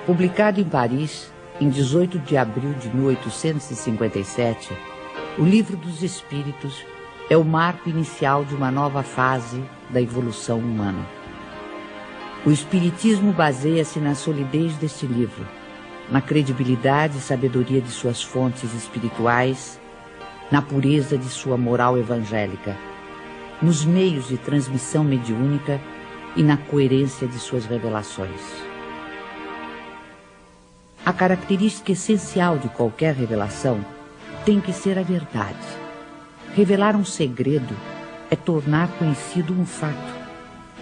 Publicado em Paris, em 18 de abril de 1857, o Livro dos Espíritos é o marco inicial de uma nova fase da evolução humana. O Espiritismo baseia-se na solidez deste livro, na credibilidade e sabedoria de suas fontes espirituais, na pureza de sua moral evangélica, nos meios de transmissão mediúnica e na coerência de suas revelações. A característica essencial de qualquer revelação tem que ser a verdade. Revelar um segredo é tornar conhecido um fato.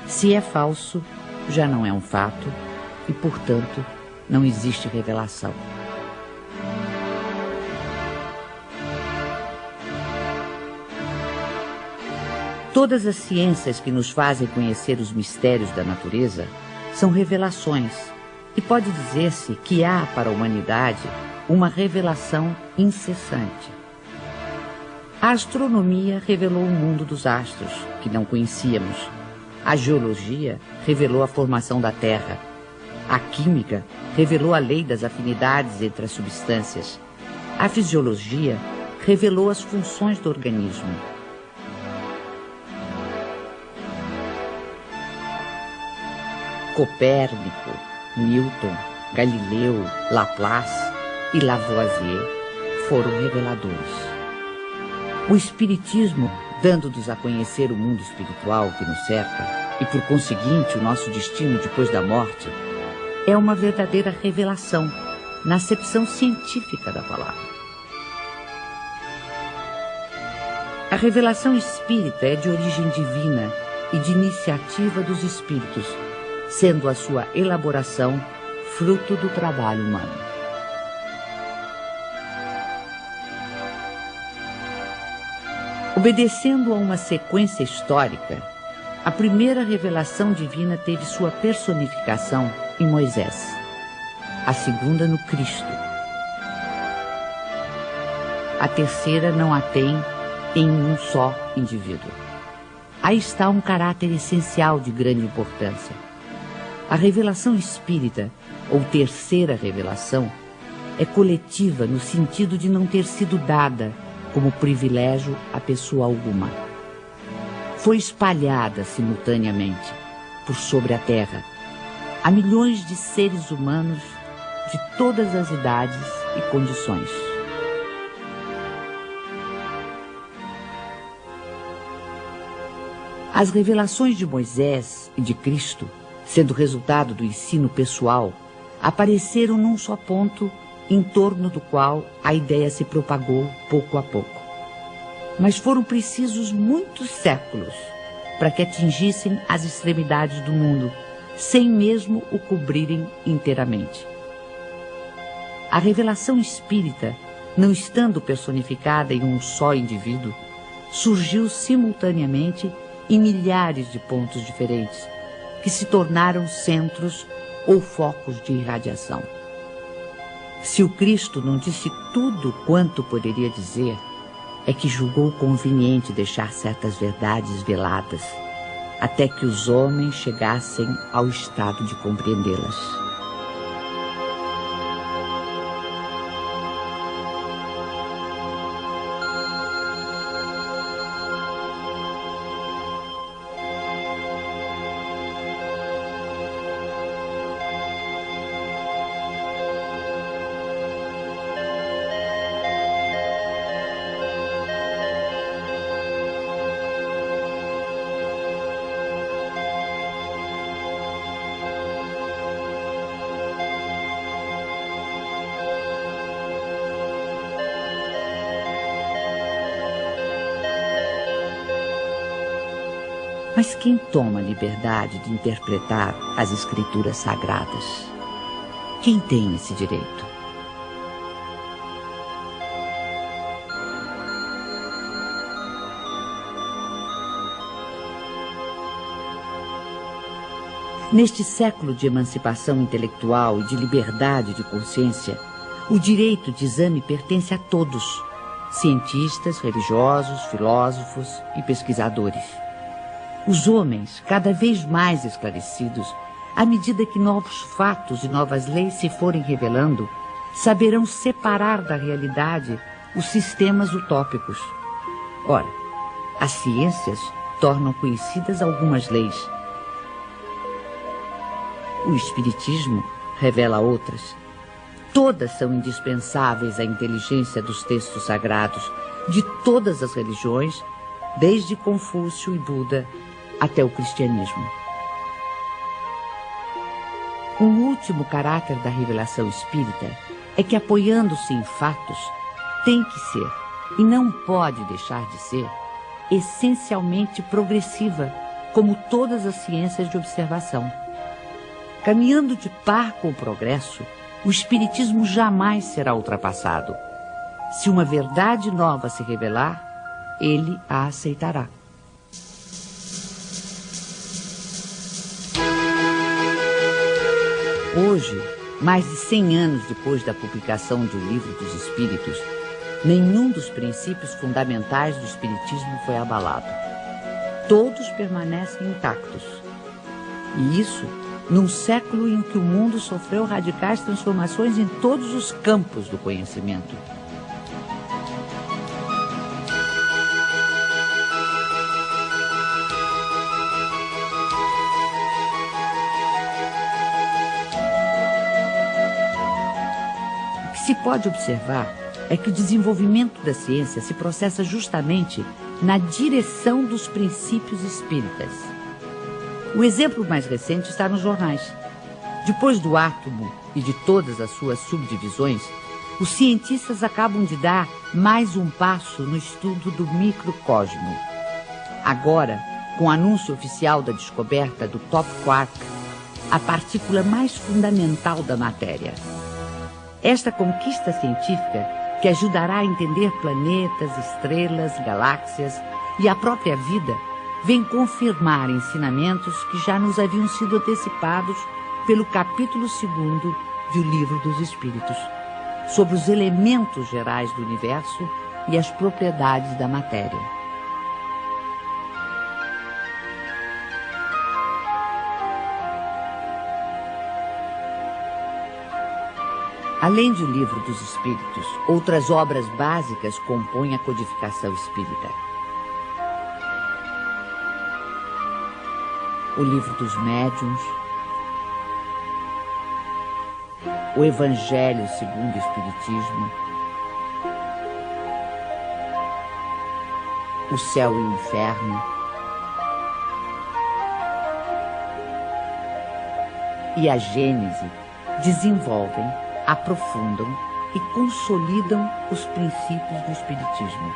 Se é falso, já não é um fato e, portanto, não existe revelação. Todas as ciências que nos fazem conhecer os mistérios da natureza são revelações, e pode dizer-se que há para a humanidade uma revelação incessante. A astronomia revelou o mundo dos astros, que não conhecíamos. A geologia revelou a formação da Terra. A química revelou a lei das afinidades entre as substâncias. A fisiologia revelou as funções do organismo. Copérnico, Newton, Galileu, Laplace e Lavoisier foram reveladores. O Espiritismo, dando-nos a conhecer o mundo espiritual que nos cerca e, por conseguinte, o nosso destino depois da morte, é uma verdadeira revelação na acepção científica da palavra. A revelação espírita é de origem divina e de iniciativa dos espíritos, sendo a sua elaboração fruto do trabalho humano. Obedecendo a uma sequência histórica, a primeira revelação divina teve sua personificação em Moisés, a segunda no Cristo. A terceira não a tem em um só indivíduo. Aí está um caráter essencial de grande importância. A revelação espírita, ou terceira revelação, é coletiva no sentido de não ter sido dada como privilégio a pessoa alguma. Foi espalhada simultaneamente por sobre a terra a milhões de seres humanos de todas as idades e condições. As revelações de Moisés e de Cristo, sendo resultado do ensino pessoal, apareceram num só ponto em torno do qual a ideia se propagou pouco a pouco. Mas foram precisos muitos séculos para que atingissem as extremidades do mundo, sem mesmo o cobrirem inteiramente. A revelação espírita, não estando personificada em um só indivíduo, surgiu simultaneamente em milhares de pontos diferentes, que se tornaram centros ou focos de irradiação. Se o Cristo não disse tudo quanto poderia dizer, é que julgou conveniente deixar certas verdades veladas, até que os homens chegassem ao estado de compreendê-las. Mas quem toma a liberdade de interpretar as escrituras sagradas? Quem tem esse direito? Neste século de emancipação intelectual e de liberdade de consciência, o direito de exame pertence a todos, cientistas, religiosos, filósofos e pesquisadores. Os homens, cada vez mais esclarecidos, à medida que novos fatos e novas leis se forem revelando, saberão separar da realidade os sistemas utópicos. Ora, as ciências tornam conhecidas algumas leis. O Espiritismo revela outras. Todas são indispensáveis à inteligência dos textos sagrados de todas as religiões, desde Confúcio e Buda até o cristianismo. Um último caráter da revelação espírita é que, apoiando-se em fatos, tem que ser, e não pode deixar de ser, essencialmente progressiva, como todas as ciências de observação. Caminhando de par com o progresso, o Espiritismo jamais será ultrapassado. Se uma verdade nova se revelar, ele a aceitará. Hoje, mais de 100 anos depois da publicação de O Livro dos Espíritos, nenhum dos princípios fundamentais do Espiritismo foi abalado. Todos permanecem intactos. E isso num século em que o mundo sofreu radicais transformações em todos os campos do conhecimento. O que se pode observar é que o desenvolvimento da ciência se processa justamente na direção dos princípios espíritas. O exemplo mais recente está nos jornais. Depois do átomo e de todas as suas subdivisões, os cientistas acabam de dar mais um passo no estudo do microcosmo. Agora, com o anúncio oficial da descoberta do top quark, a partícula mais fundamental da matéria. Esta conquista científica, que ajudará a entender planetas, estrelas, galáxias e a própria vida, vem confirmar ensinamentos que já nos haviam sido antecipados pelo capítulo 2º de O Livro dos Espíritos, sobre os elementos gerais do universo e as propriedades da matéria. Além de O Livro dos Espíritos, outras obras básicas compõem a codificação espírita. O Livro dos Médiuns, o Evangelho segundo o Espiritismo, o Céu e o Inferno, e a Gênese desenvolvem, aprofundam e consolidam os princípios do Espiritismo.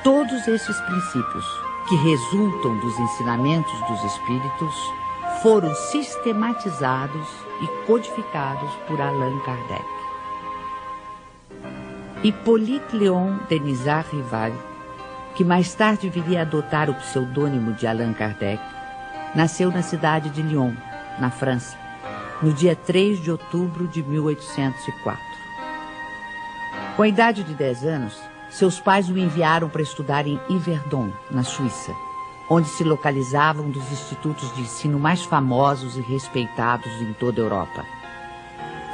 Todos esses princípios, que resultam dos ensinamentos dos Espíritos, foram sistematizados e codificados por Allan Kardec. Hippolyte Léon Denisard Rival, que mais tarde viria a adotar o pseudônimo de Allan Kardec, nasceu na cidade de Lyon, na França, no dia 3 de outubro de 1804. Com a idade de 10 anos, seus pais o enviaram para estudar em Yverdon, na Suíça, onde se localizavam um dos institutos de ensino mais famosos e respeitados em toda a Europa.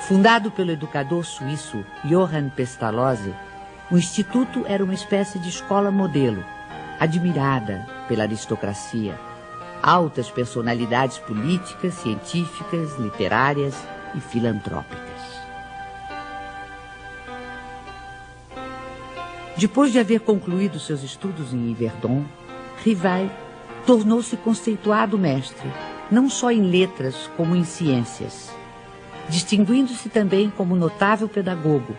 Fundado pelo educador suíço Johann Pestalozzi, o instituto era uma espécie de escola modelo, admirada pela aristocracia, altas personalidades políticas, científicas, literárias e filantrópicas. Depois de haver concluído seus estudos em Yverdon, Rival tornou-se conceituado mestre, não só em letras como em ciências. Distinguindo-se também como notável pedagogo,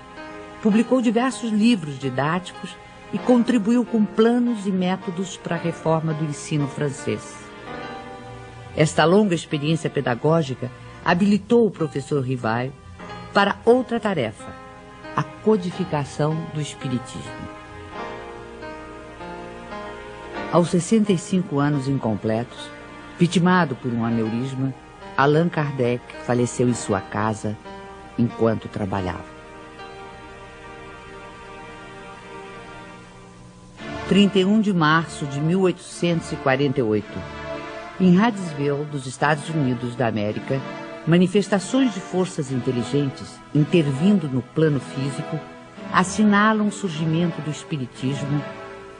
publicou diversos livros didáticos e contribuiu com planos e métodos para a reforma do ensino francês. Esta longa experiência pedagógica habilitou o professor Rival para outra tarefa, a codificação do Espiritismo. Aos 65 anos incompletos, vitimado por um aneurisma, Allan Kardec faleceu em sua casa enquanto trabalhava. 31 de março de 1848. Em Hydesville, dos Estados Unidos da América, manifestações de forças inteligentes intervindo no plano físico assinalam o surgimento do espiritismo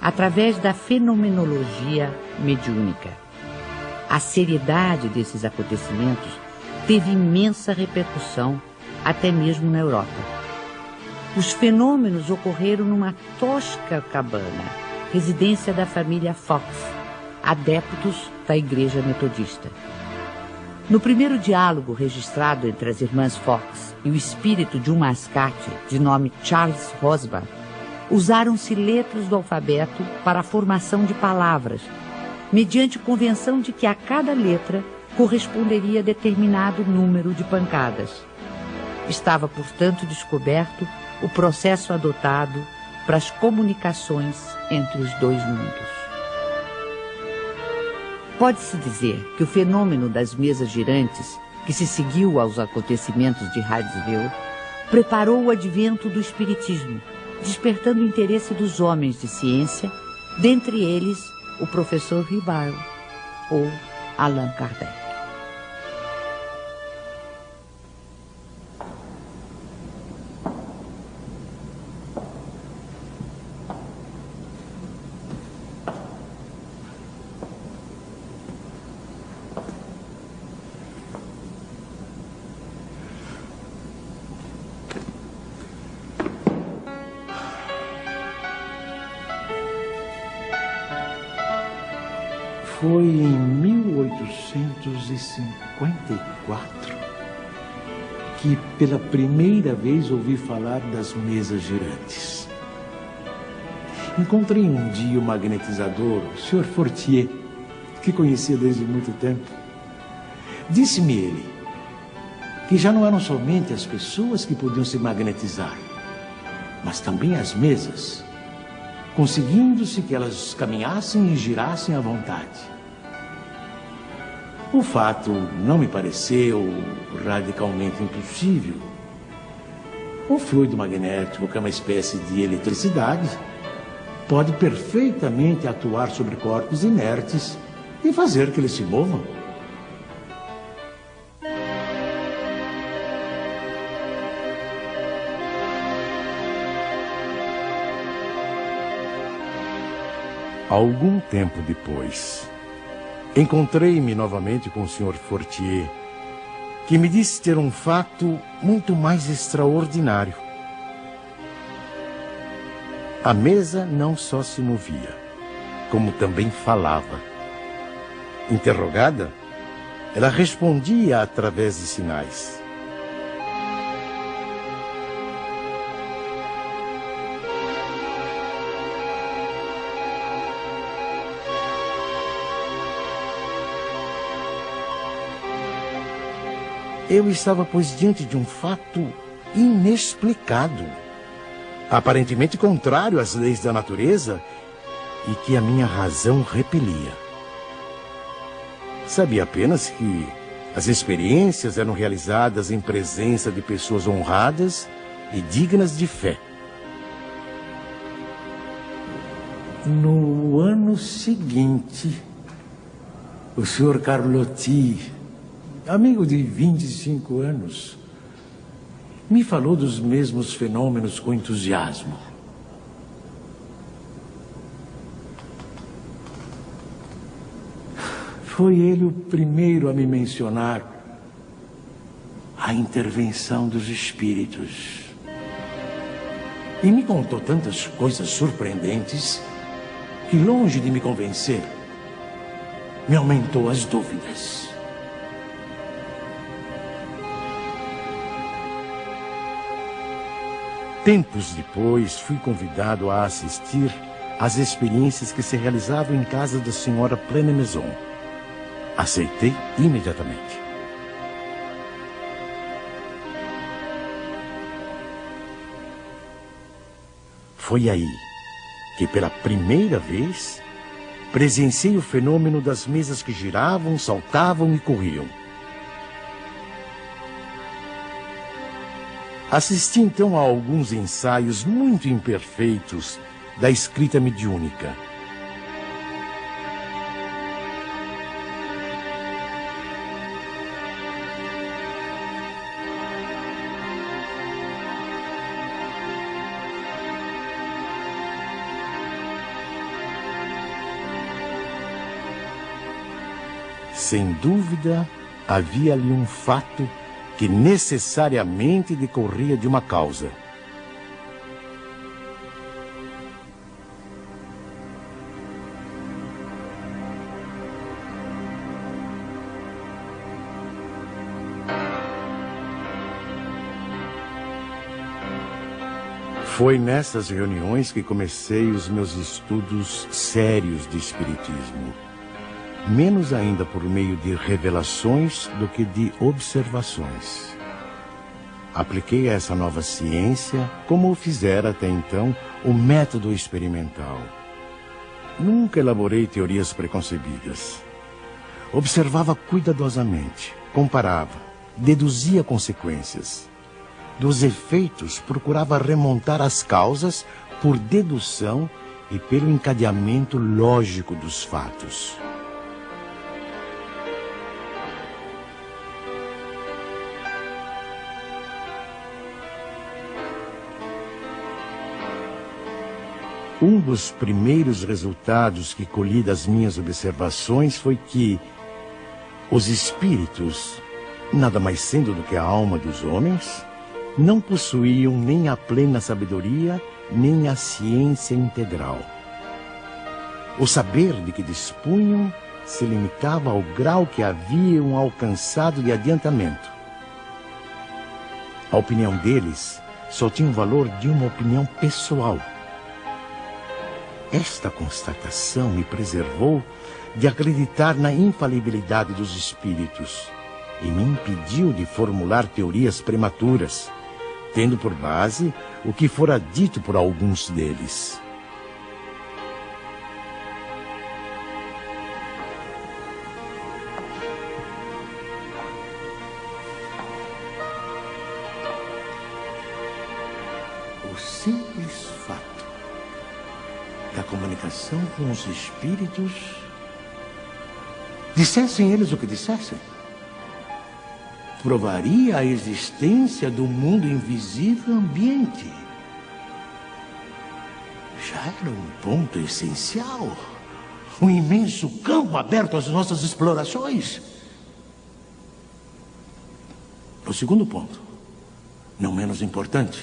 através da fenomenologia mediúnica. A seriedade desses acontecimentos teve imensa repercussão até mesmo na Europa. Os fenômenos ocorreram numa tosca cabana, residência da família Fox, adeptos da Igreja Metodista. No primeiro diálogo registrado entre as irmãs Fox e o espírito de um mascate de nome Charles Rosbach, usaram-se letras do alfabeto para a formação de palavras, mediante convenção de que a cada letra corresponderia a determinado número de pancadas. Estava, portanto, descoberto o processo adotado para as comunicações entre os dois mundos. Pode-se dizer que o fenômeno das mesas girantes, que se seguiu aos acontecimentos de Hydesville, preparou o advento do espiritismo, despertando o interesse dos homens de ciência, dentre eles o professor Ribard ou Allan Kardec. Foi em 1854 que pela primeira vez ouvi falar das mesas girantes. Encontrei um dia o magnetizador, o Sr. Fortier, que conhecia desde muito tempo. Disse-me ele que já não eram somente as pessoas que podiam se magnetizar, mas também as mesas, conseguindo-se que elas caminhassem e girassem à vontade. O fato não me pareceu radicalmente impossível. O fluido magnético, que é uma espécie de eletricidade, pode perfeitamente atuar sobre corpos inertes e fazer que eles se movam. Algum tempo depois, encontrei-me novamente com o Sr. Fortier, que me disse ter um fato muito mais extraordinário. A mesa não só se movia, como também falava. Interrogada, ela respondia através de sinais. Eu estava, pois, diante de um fato inexplicado, aparentemente contrário às leis da natureza e que a minha razão repelia. Sabia apenas que as experiências eram realizadas em presença de pessoas honradas e dignas de fé. No ano seguinte, o Sr. Carlotti, amigo de 25 anos, me falou dos mesmos fenômenos com entusiasmo. Foi ele o primeiro a me mencionar a intervenção dos espíritos. E me contou tantas coisas surpreendentes que, longe de me convencer, me aumentou as dúvidas. Tempos depois, fui convidado a assistir às experiências que se realizavam em casa da senhora Pleine-Maison. Aceitei imediatamente. Foi aí que, pela primeira vez, presenciei o fenômeno das mesas que giravam, saltavam e corriam. Assisti então a alguns ensaios muito imperfeitos da escrita mediúnica. Sem dúvida, havia ali um fato que necessariamente decorria de uma causa. Foi nessas reuniões que comecei os meus estudos sérios de espiritismo. Menos ainda por meio de revelações do que de observações. Apliquei a essa nova ciência, como o fizera até então, o método experimental. Nunca elaborei teorias preconcebidas. Observava cuidadosamente, comparava, deduzia consequências. Dos efeitos, procurava remontar as causas por dedução e pelo encadeamento lógico dos fatos. Um dos primeiros resultados que colhi das minhas observações foi que os espíritos, nada mais sendo do que a alma dos homens, não possuíam nem a plena sabedoria, nem a ciência integral. O saber de que dispunham se limitava ao grau que haviam alcançado de adiantamento. A opinião deles só tinha o valor de uma opinião pessoal. Esta constatação me preservou de acreditar na infalibilidade dos espíritos e me impediu de formular teorias prematuras, tendo por base o que fora dito por alguns deles. O simples fato da comunicação com os espíritos, dissessem eles o que dissessem, provaria a existência do mundo invisível ambiente. Já era um ponto essencial, um imenso campo aberto às nossas explorações. O segundo ponto, não menos importante,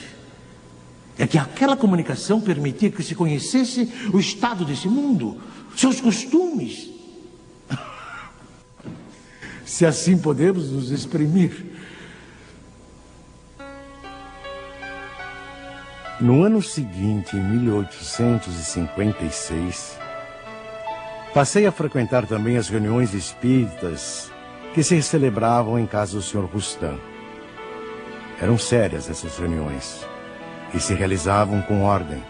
é que aquela comunicação permitia que se conhecesse o estado desse mundo, seus costumes. Se assim podemos nos exprimir. No ano seguinte, em 1856, passei a frequentar também as reuniões espíritas que se celebravam em casa do Sr. Rustam. Eram sérias essas reuniões e se realizavam com ordem.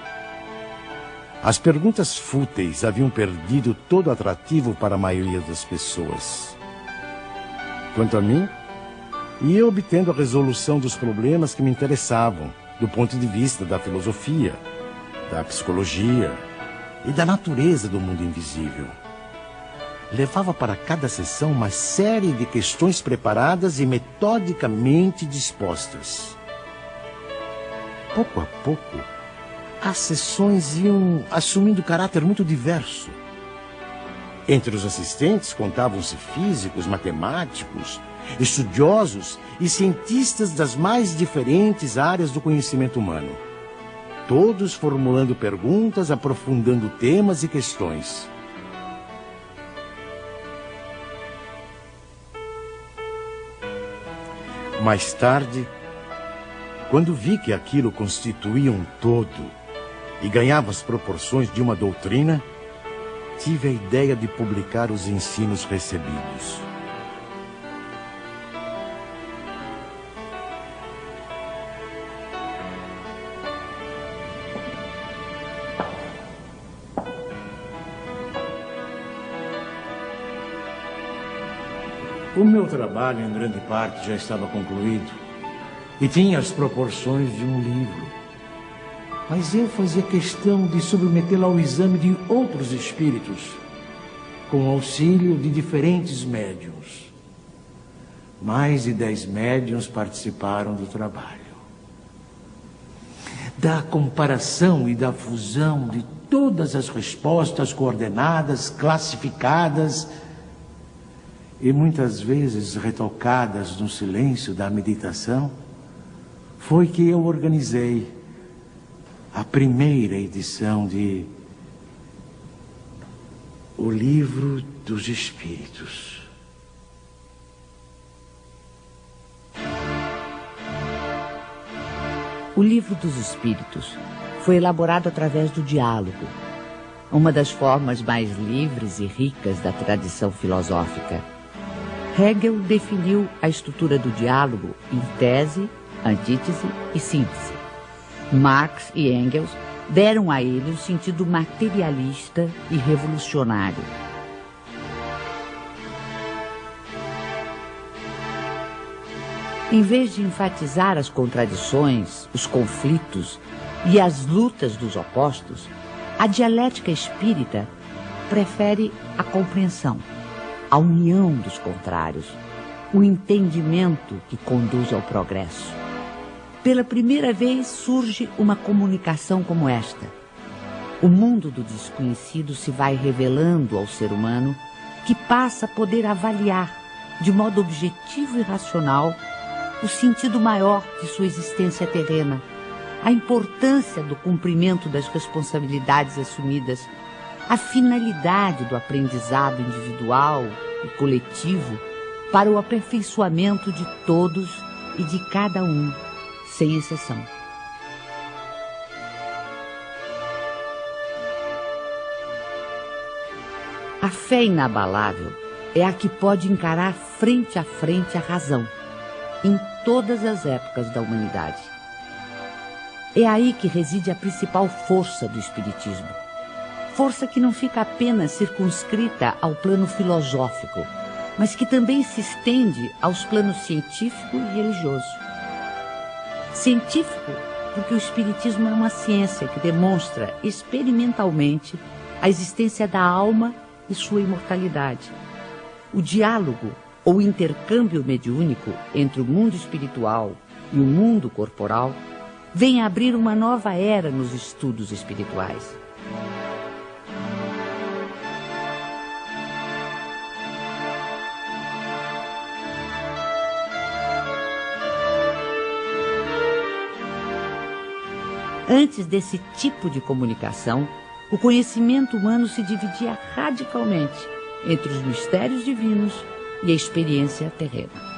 As perguntas fúteis haviam perdido todo atrativo para a maioria das pessoas. Quanto a mim, ia obtendo a resolução dos problemas que me interessavam, do ponto de vista da filosofia, da psicologia e da natureza do mundo invisível. Levava para cada sessão uma série de questões preparadas e metodicamente dispostas. Pouco a pouco, as sessões iam assumindo caráter muito diverso. Entre os assistentes contavam-se físicos, matemáticos, estudiosos e cientistas das mais diferentes áreas do conhecimento humano. Todos formulando perguntas, aprofundando temas e questões. Mais tarde, quando vi que aquilo constituía um todo e ganhava as proporções de uma doutrina, tive a ideia de publicar os ensinos recebidos. O meu trabalho, em grande parte, já estava concluído e tinha as proporções de um livro. Mas eu fazia questão de submetê-lo ao exame de outros espíritos, com auxílio de diferentes médiuns. Mais de 10 médiuns participaram do trabalho. Da comparação e da fusão de todas as respostas coordenadas, classificadas, e muitas vezes retocadas no silêncio da meditação, foi que eu organizei a primeira edição de O Livro dos Espíritos. O Livro dos Espíritos foi elaborado através do diálogo, uma das formas mais livres e ricas da tradição filosófica. Hegel definiu a estrutura do diálogo em tese, antítese e síntese. Marx e Engels deram a ele o sentido materialista e revolucionário. Em vez de enfatizar as contradições, os conflitos e as lutas dos opostos, a dialética espírita prefere a compreensão, a união dos contrários, o entendimento que conduz ao progresso. Pela primeira vez surge uma comunicação como esta. O mundo do desconhecido se vai revelando ao ser humano, que passa a poder avaliar, de modo objetivo e racional, o sentido maior de sua existência terrena, a importância do cumprimento das responsabilidades assumidas, a finalidade do aprendizado individual e coletivo para o aperfeiçoamento de todos e de cada um, sem exceção. A fé inabalável é a que pode encarar frente a frente a razão, em todas as épocas da humanidade. É aí que reside a principal força do Espiritismo. Força que não fica apenas circunscrita ao plano filosófico, mas que também se estende aos planos científico e religioso. Científico, porque o Espiritismo é uma ciência que demonstra experimentalmente a existência da alma e sua imortalidade. O diálogo ou intercâmbio mediúnico entre o mundo espiritual e o mundo corporal vem a abrir uma nova era nos estudos espirituais. Antes desse tipo de comunicação, o conhecimento humano se dividia radicalmente entre os mistérios divinos e a experiência terrena.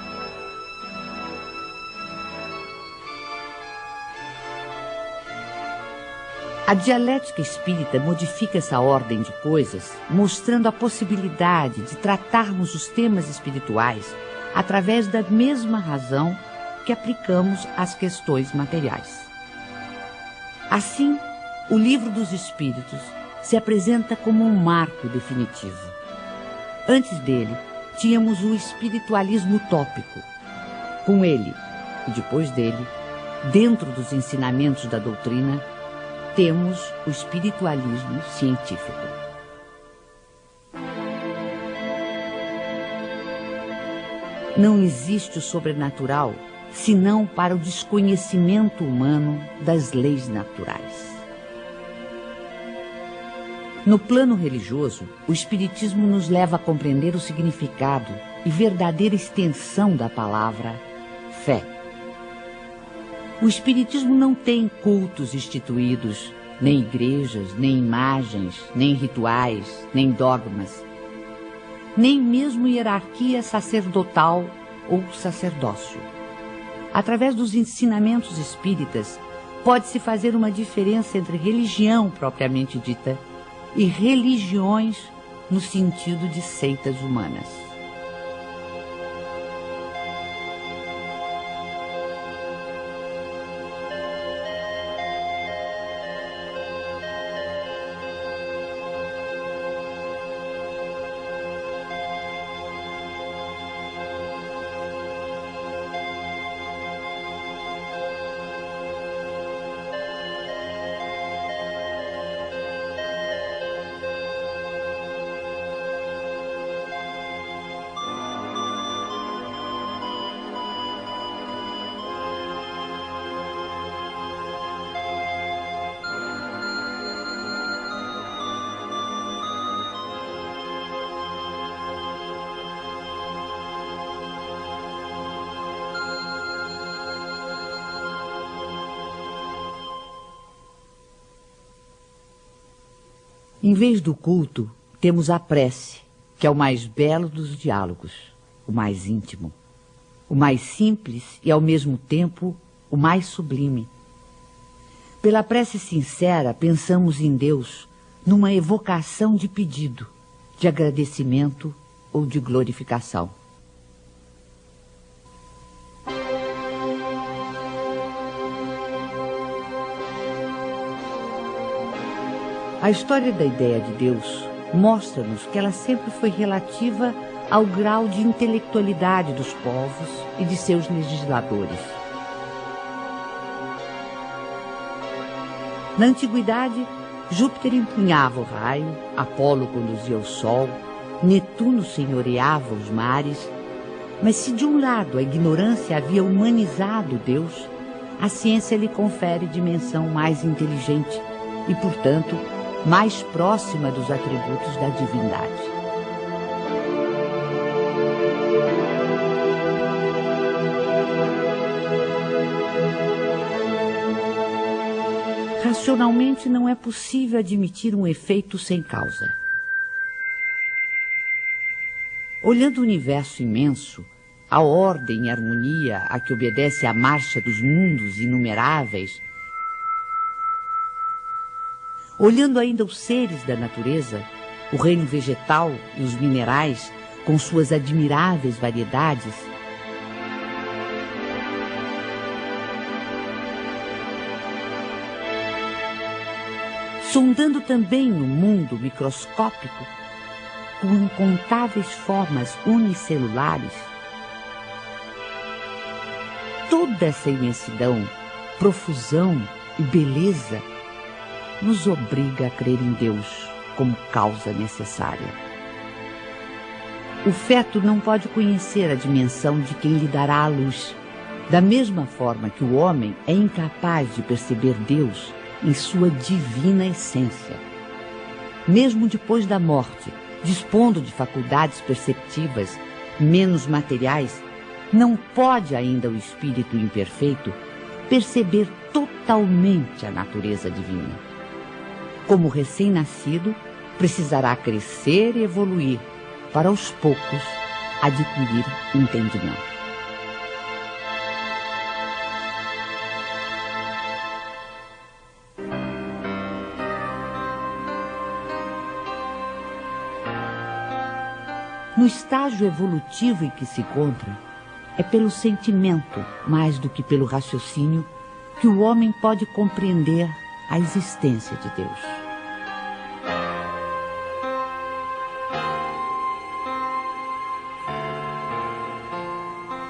A dialética espírita modifica essa ordem de coisas, mostrando a possibilidade de tratarmos os temas espirituais através da mesma razão que aplicamos às questões materiais. Assim, o Livro dos Espíritos se apresenta como um marco definitivo. Antes dele, tínhamos o espiritualismo utópico. Com ele, e depois dele, dentro dos ensinamentos da doutrina, temos o espiritualismo científico. Não existe o sobrenatural senão para o desconhecimento humano das leis naturais. No plano religioso, o Espiritismo nos leva a compreender o significado e verdadeira extensão da palavra fé. O Espiritismo não tem cultos instituídos, nem igrejas, nem imagens, nem rituais, nem dogmas, nem mesmo hierarquia sacerdotal ou sacerdócio. Através dos ensinamentos espíritas, pode-se fazer uma diferença entre religião propriamente dita e religiões no sentido de seitas humanas. Em vez do culto, temos a prece, que é o mais belo dos diálogos, o mais íntimo, o mais simples e, ao mesmo tempo, o mais sublime. Pela prece sincera, pensamos em Deus numa evocação de pedido, de agradecimento ou de glorificação. A história da ideia de Deus mostra-nos que ela sempre foi relativa ao grau de intelectualidade dos povos e de seus legisladores. Na antiguidade, Júpiter empunhava o raio, Apolo conduzia o sol, Netuno senhoreava os mares, mas se de um lado a ignorância havia humanizado Deus, a ciência lhe confere dimensão mais inteligente e, portanto, mais próxima dos atributos da divindade. Racionalmente não é possível admitir um efeito sem causa. Olhando o universo imenso, a ordem e harmonia a que obedece a marcha dos mundos inumeráveis, olhando ainda os seres da natureza, o reino vegetal e os minerais, com suas admiráveis variedades, sondando também o mundo microscópico, com incontáveis formas unicelulares, toda essa imensidão, profusão e beleza nos obriga a crer em Deus como causa necessária. O feto não pode conhecer a dimensão de quem lhe dará a luz, da mesma forma que o homem é incapaz de perceber Deus em sua divina essência. Mesmo depois da morte, dispondo de faculdades perceptivas menos materiais, não pode ainda o espírito imperfeito perceber totalmente a natureza divina. Como recém-nascido, precisará crescer e evoluir para aos poucos adquirir entendimento. No estágio evolutivo em que se encontra, é pelo sentimento, mais do que pelo raciocínio, que o homem pode compreender a existência de Deus.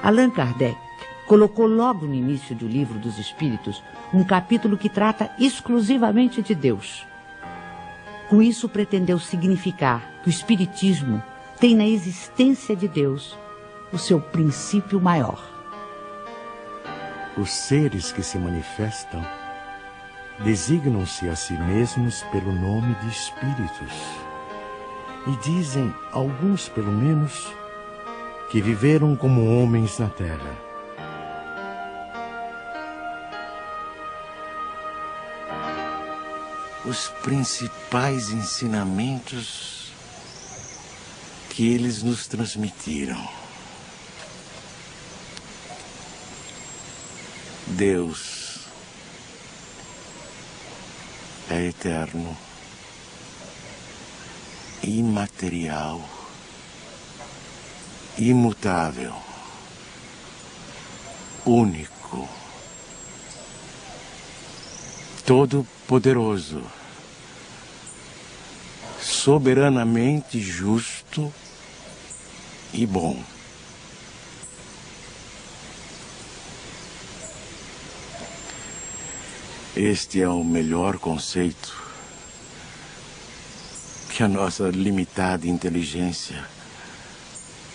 Allan Kardec colocou logo no início do Livro dos Espíritos um capítulo que trata exclusivamente de Deus. Com isso pretendeu significar que o Espiritismo tem na existência de Deus o seu princípio maior. Os seres que se manifestam designam-se a si mesmos pelo nome de espíritos e dizem, alguns pelo menos, que viveram como homens na terra. Os principais ensinamentos que eles nos transmitiram. Deus é eterno, imaterial, imutável, único, todo-poderoso, soberanamente justo e bom. Este é o melhor conceito que a nossa limitada inteligência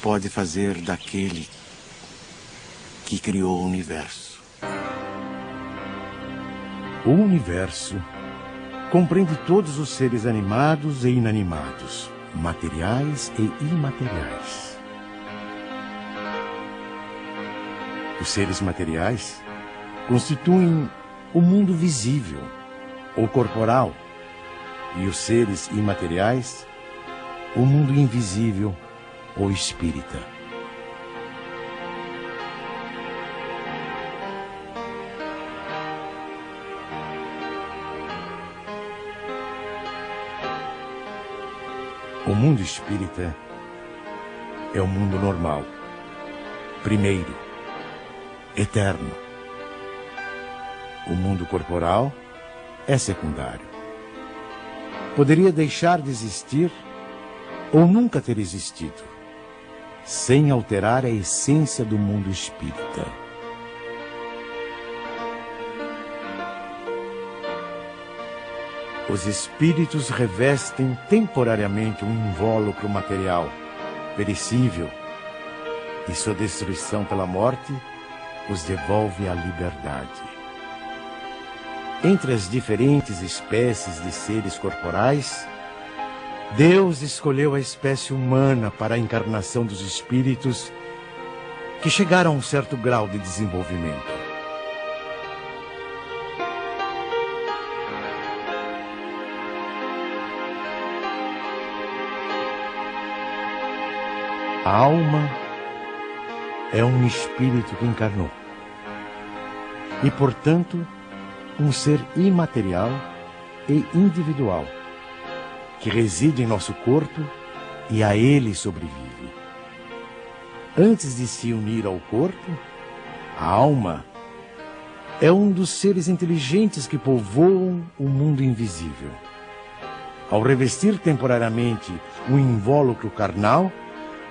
pode fazer daquele que criou o universo. O universo compreende todos os seres animados e inanimados, materiais e imateriais. Os seres materiais constituem o mundo visível ou corporal, e os seres imateriais, o mundo invisível ou espírita. O mundo espírita é o mundo normal, primeiro, eterno. O mundo corporal é secundário. Poderia deixar de existir ou nunca ter existido, sem alterar a essência do mundo espírita. Os espíritos revestem temporariamente um invólucro material, perecível, e sua destruição pela morte os devolve à liberdade. Entre as diferentes espécies de seres corporais, Deus escolheu a espécie humana para a encarnação dos espíritos que chegaram a um certo grau de desenvolvimento. A alma é um espírito que encarnou e, portanto, um ser imaterial e individual que reside em nosso corpo e a ele sobrevive. Antes de se unir ao corpo, a alma é um dos seres inteligentes que povoam o mundo invisível. Ao revestir temporariamente um invólucro carnal,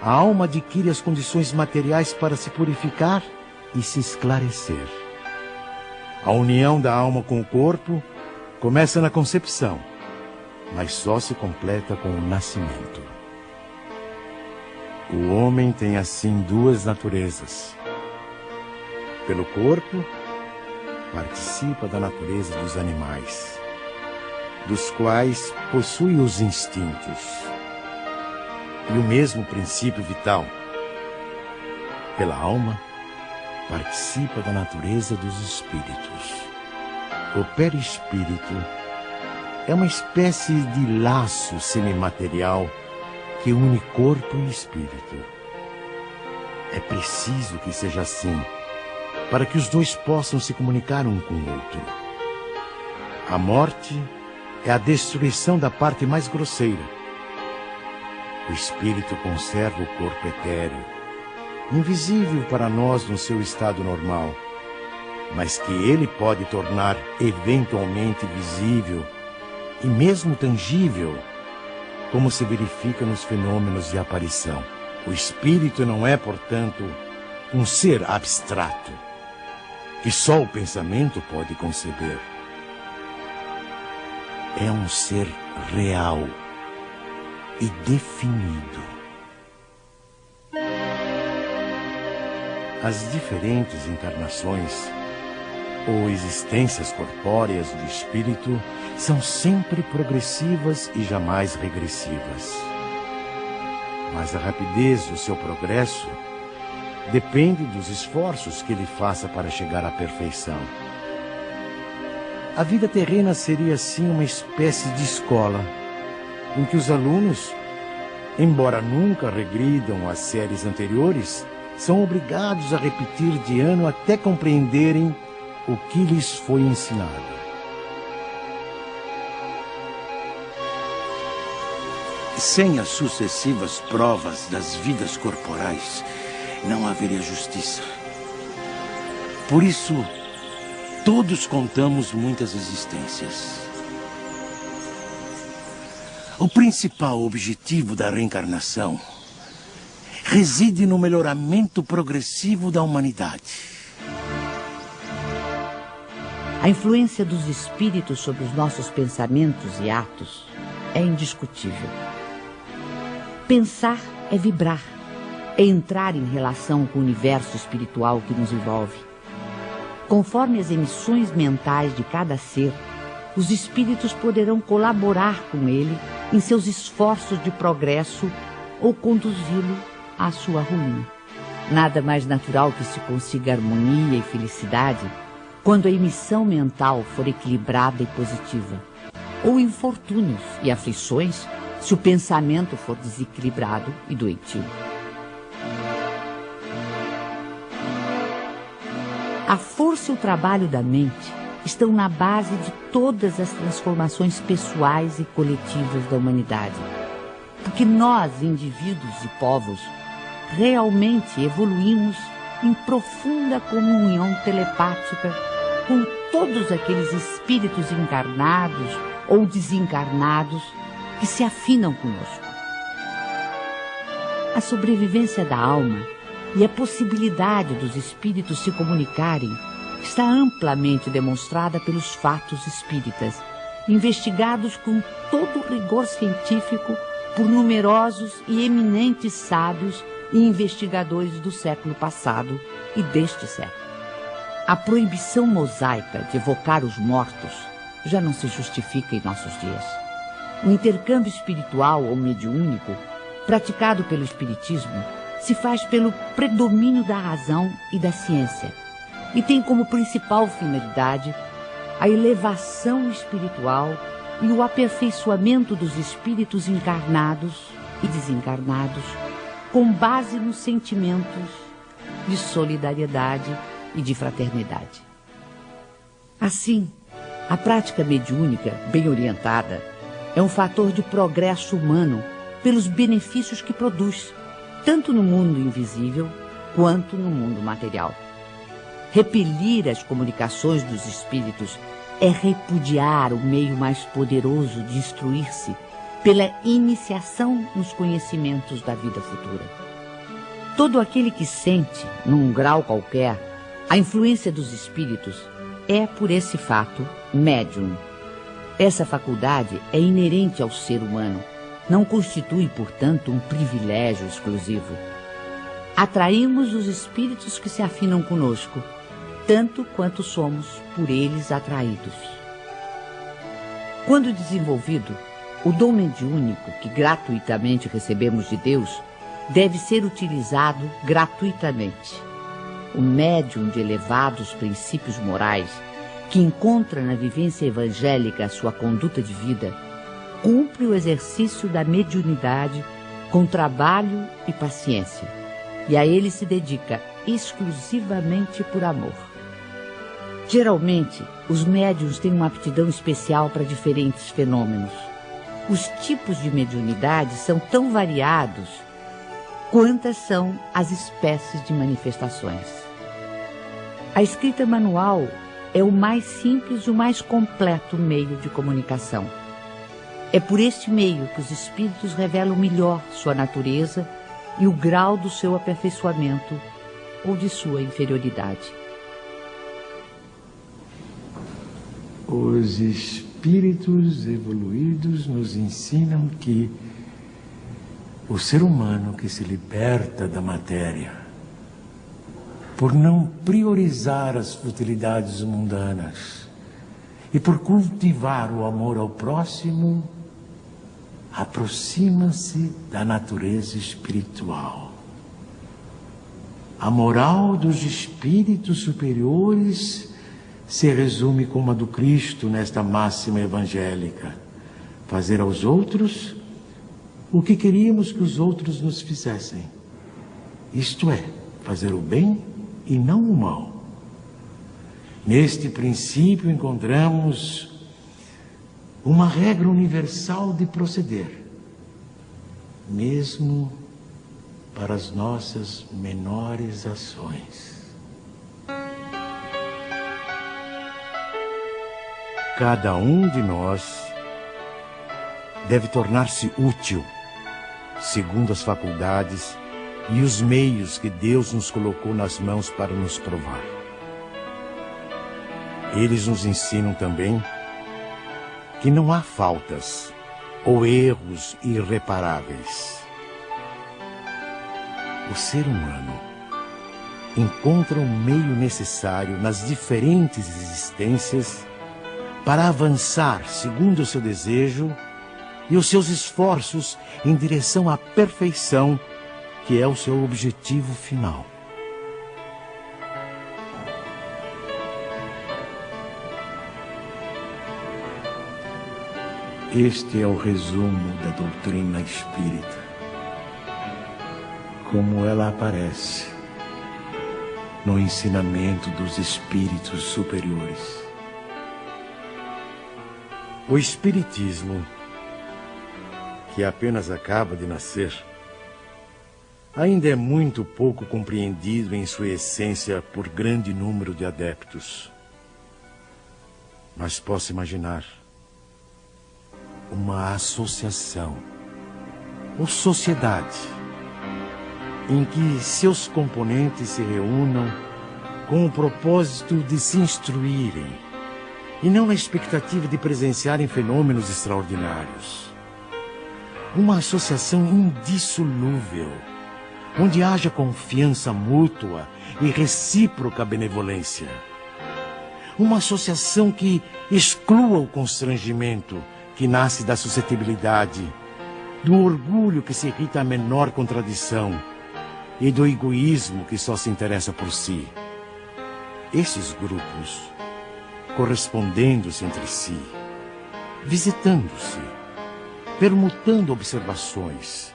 a alma adquire as condições materiais para se purificar e se esclarecer. A união da alma com o corpo começa na concepção, mas só se completa com o nascimento. O homem tem assim duas naturezas. Pelo corpo, participa da natureza dos animais, dos quais possui os instintos e o mesmo princípio vital. Pela alma, participa da natureza dos espíritos. O perispírito é uma espécie de laço semimaterial que une corpo e espírito. É preciso que seja assim, para que os dois possam se comunicar um com o outro. A morte é a destruição da parte mais grosseira. O espírito conserva o corpo etéreo, invisível para nós no seu estado normal, mas que ele pode tornar eventualmente visível e mesmo tangível, como se verifica nos fenômenos de aparição. O espírito não é, portanto, um ser abstrato, que só o pensamento pode conceber. É um ser real e definido. As diferentes encarnações ou existências corpóreas do espírito são sempre progressivas e jamais regressivas. Mas a rapidez do seu progresso depende dos esforços que ele faça para chegar à perfeição. A vida terrena seria assim uma espécie de escola, em que os alunos, embora nunca regridam às séries anteriores, são obrigados a repetir de ano até compreenderem o que lhes foi ensinado. Sem as sucessivas provas das vidas corporais, não haveria justiça. Por isso, todos contamos muitas existências. O principal objetivo da reencarnação reside no melhoramento progressivo da humanidade. A influência dos espíritos sobre os nossos pensamentos e atos é indiscutível. Pensar é vibrar, é entrar em relação com o universo espiritual que nos envolve. Conforme as emissões mentais de cada ser, os espíritos poderão colaborar com ele em seus esforços de progresso ou conduzi-lo à sua ruína. Nada mais natural que se consiga harmonia e felicidade quando a emissão mental for equilibrada e positiva. ou infortúnios e aflições se o pensamento for desequilibrado e doentio. A força e o trabalho da mente estão na base de todas as transformações pessoais e coletivas da humanidade. Porque nós, indivíduos e povos, realmente evoluímos em profunda comunhão telepática com todos aqueles espíritos encarnados ou desencarnados que se afinam conosco. A sobrevivência da alma e a possibilidade dos espíritos se comunicarem está amplamente demonstrada pelos fatos espíritas, investigados com todo o rigor científico por numerosos e eminentes sábios e investigadores do século passado e deste século. A proibição mosaica de evocar os mortos já não se justifica em nossos dias. O intercâmbio espiritual ou mediúnico, praticado pelo espiritismo, se faz pelo predomínio da razão e da ciência e tem como principal finalidade a elevação espiritual e o aperfeiçoamento dos espíritos encarnados e desencarnados com base nos sentimentos de solidariedade e de fraternidade. Assim, a prática mediúnica, bem orientada, é um fator de progresso humano pelos benefícios que produz, tanto no mundo invisível quanto no mundo material. Repelir as comunicações dos espíritos é repudiar o meio mais poderoso de instruir-se pela iniciação nos conhecimentos da vida futura. Todo aquele que sente, num grau qualquer, a influência dos espíritos é, por esse fato, médium. Essa faculdade é inerente ao ser humano, não constitui, portanto, um privilégio exclusivo. Atraímos os espíritos que se afinam conosco, tanto quanto somos por eles atraídos. Quando desenvolvido, o dom mediúnico que gratuitamente recebemos de Deus deve ser utilizado gratuitamente. O médium de elevados princípios morais, que encontra na vivência evangélica a sua conduta de vida, cumpre o exercício da mediunidade com trabalho e paciência, e a ele se dedica exclusivamente por amor. Geralmente, os médiuns têm uma aptidão especial para diferentes fenômenos. Os tipos de mediunidade são tão variados quantas são as espécies de manifestações. A escrita manual é o mais simples e o mais completo meio de comunicação. É por este meio que os espíritos revelam melhor sua natureza e o grau do seu aperfeiçoamento ou de sua inferioridade. Os espíritos evoluídos nos ensinam que o ser humano que se liberta da matéria, por não priorizar as futilidades mundanas e por cultivar o amor ao próximo, aproxima-se da natureza espiritual. A moral dos espíritos superiores se resume como a do Cristo nesta máxima evangélica: fazer aos outros o que queríamos que os outros nos fizessem. Isto é, fazer o bem e não o mal. Neste princípio encontramos uma regra universal de proceder, mesmo para as nossas menores ações. Cada um de nós deve tornar-se útil, segundo as faculdades e os meios que Deus nos colocou nas mãos para nos provar. Eles nos ensinam também que não há faltas ou erros irreparáveis. O ser humano encontra o meio necessário nas diferentes existências para avançar segundo o seu desejo e os seus esforços em direção à perfeição, que é o seu objetivo final. Este é o resumo da doutrina espírita, como ela aparece no ensinamento dos espíritos superiores. O espiritismo, que apenas acaba de nascer, ainda é muito pouco compreendido em sua essência por grande número de adeptos. Mas posso imaginar uma associação ou sociedade em que seus componentes se reúnam com o propósito de se instruírem e não na expectativa de presenciarem fenômenos extraordinários. Uma associação indissolúvel, onde haja confiança mútua e recíproca benevolência. Uma associação que exclua o constrangimento que nasce da suscetibilidade, do orgulho que se irrita à menor contradição e do egoísmo que só se interessa por si. Esses grupos, correspondendo-se entre si, visitando-se, permutando observações,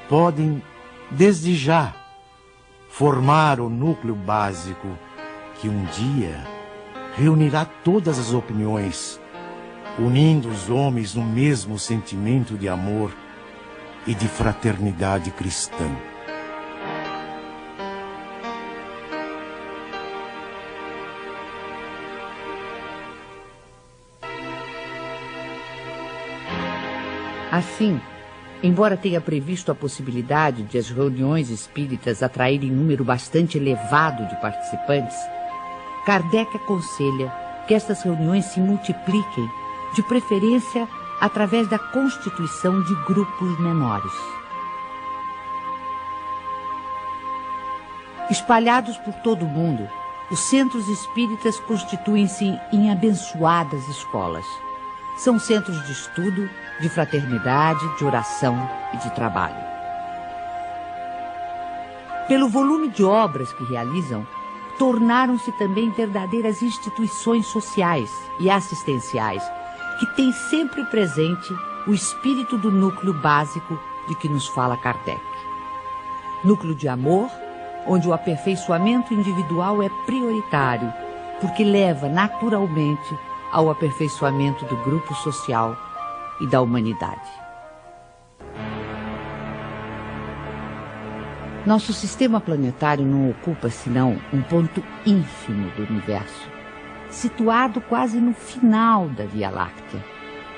podem, desde já, formar o núcleo básico que um dia reunirá todas as opiniões, unindo os homens no mesmo sentimento de amor e de fraternidade cristã. Assim, embora tenha previsto a possibilidade de as reuniões espíritas atraírem número bastante elevado de participantes, Kardec aconselha que estas reuniões se multipliquem, de preferência através da constituição de grupos menores. Espalhados por todo o mundo, os centros espíritas constituem-se em abençoadas escolas. São centros de estudo, de fraternidade, de oração e de trabalho. Pelo volume de obras que realizam, tornaram-se também verdadeiras instituições sociais e assistenciais, que têm sempre presente o espírito do núcleo básico de que nos fala Kardec. Núcleo de amor, onde o aperfeiçoamento individual é prioritário, porque leva naturalmente ao aperfeiçoamento do grupo social e da humanidade. Nosso sistema planetário não ocupa senão um ponto ínfimo do universo, situado quase no final da Via Láctea,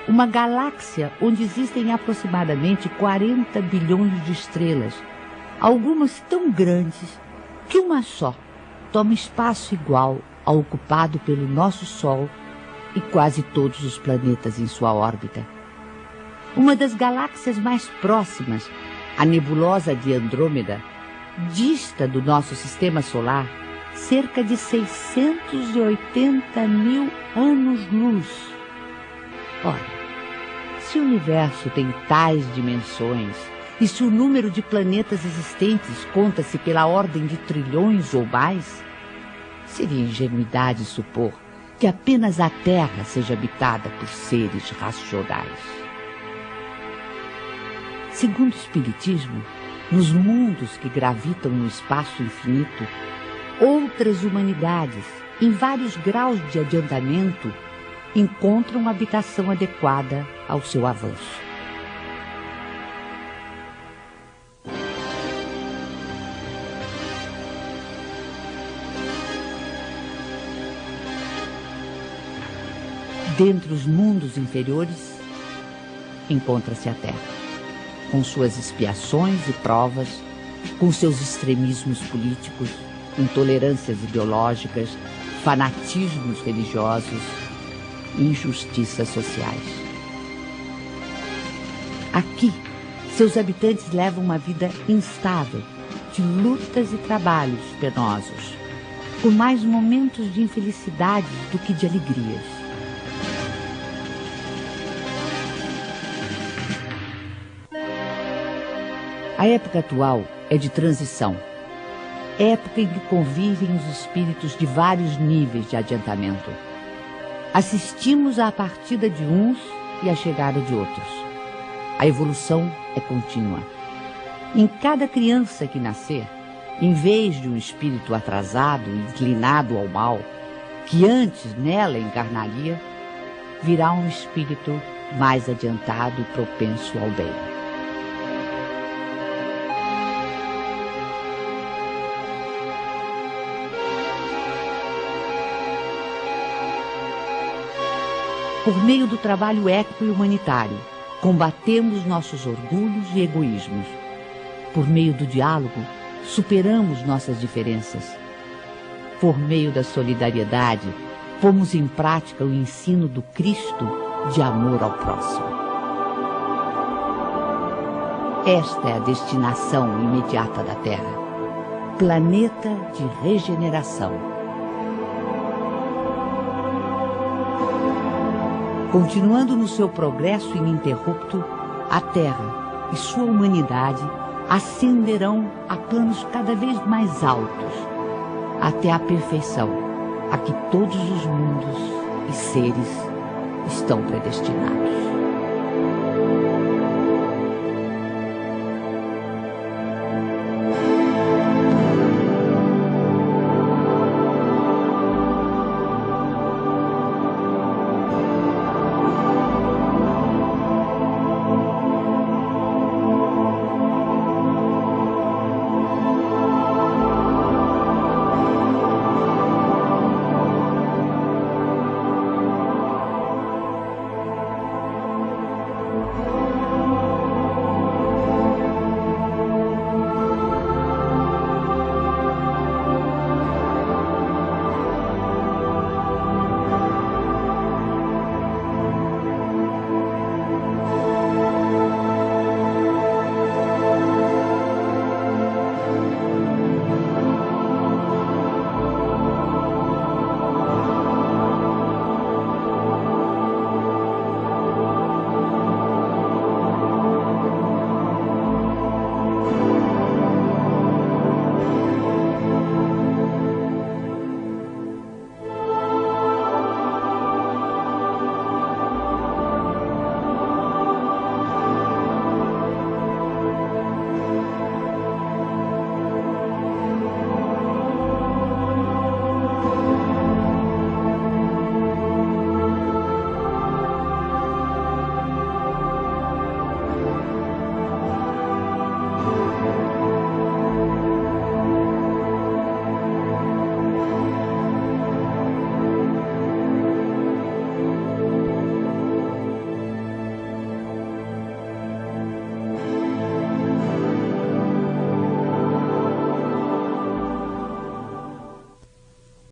uma galáxia onde existem aproximadamente 40 bilhões de estrelas, algumas tão grandes que uma só toma espaço igual ao ocupado pelo nosso Sol e quase todos os planetas em sua órbita. Uma das galáxias mais próximas, a nebulosa de Andrômeda, dista do nosso sistema solar cerca de 680 mil anos-luz. Ora, se o universo tem tais dimensões e se o número de planetas existentes conta-se pela ordem de trilhões ou mais, seria ingenuidade supor que apenas a Terra seja habitada por seres racionais. Segundo o Espiritismo, nos mundos que gravitam no espaço infinito, outras humanidades, em vários graus de adiantamento, encontram habitação adequada ao seu avanço. Dentre os mundos inferiores, encontra-se a Terra, com suas expiações e provas, com seus extremismos políticos, intolerâncias ideológicas, fanatismos religiosos, injustiças sociais. Aqui, seus habitantes levam uma vida instável, de lutas e trabalhos penosos, com mais momentos de infelicidade do que de alegrias. A época atual é de transição, época em que convivem os espíritos de vários níveis de adiantamento. Assistimos à partida de uns e a chegada de outros. A evolução é contínua. Em cada criança que nascer, em vez de um espírito atrasado e inclinado ao mal, que antes nela encarnaria, virá um espírito mais adiantado e propenso ao bem. Por meio do trabalho ético e humanitário, combatemos nossos orgulhos e egoísmos. Por meio do diálogo, superamos nossas diferenças. Por meio da solidariedade, pomos em prática o ensino do Cristo de amor ao próximo. Esta é a destinação imediata da Terra. Planeta de regeneração. Continuando no seu progresso ininterrupto, a Terra e sua humanidade ascenderão a planos cada vez mais altos, até a perfeição a que todos os mundos e seres estão predestinados.